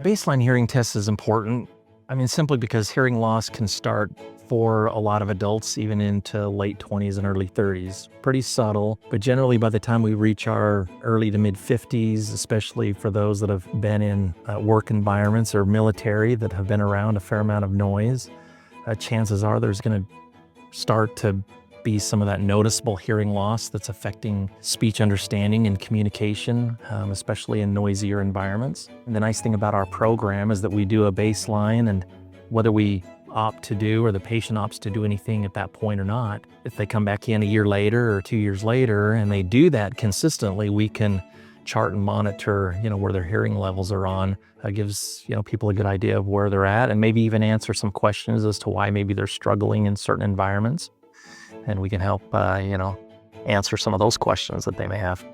baseline hearing test is important. Simply because hearing loss can start for a lot of adults, even into late 20s and early 30s. Pretty subtle, but generally by the time we reach our early to mid 50s, especially for those that have been in work environments or military that have been around a fair amount of noise, chances are there's going to start to be some of that noticeable hearing loss that's affecting speech understanding and communication, especially in noisier environments. And the nice thing about our program is that we do a baseline, and whether we opt to do or the patient opts to do anything at that point or not, if they come back in a year later or 2 years later and they do that consistently, we can chart and monitor, where their hearing levels are on. Gives, people a good idea of where they're at, and maybe even answer some questions as to why maybe they're struggling in certain environments. And we can help, answer some of those questions that they may have.